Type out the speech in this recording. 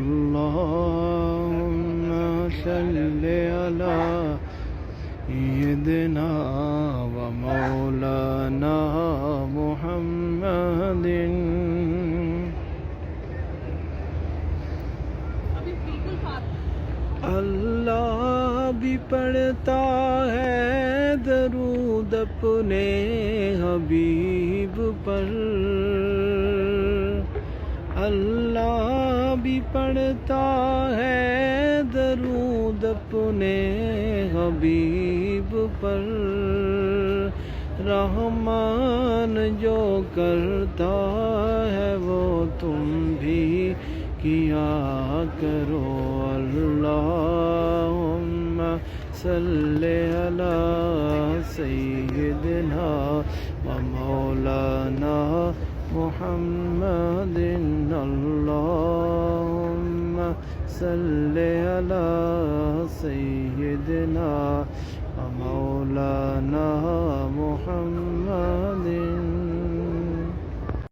اللهم صل على سيدنا ومولانا محمد. اللہ بھی پڑھتا ہے درود اپنے حبیب پر، اللہ بھی پڑھتا ہے درود اپنے حبیب پر. رحمان جو کرتا ہے وہ تم بھی کیا کرو. اللہم صلی علی سیدنا و مولانا محمد. اللہم صلی علی سیدنا و مولانا محمد.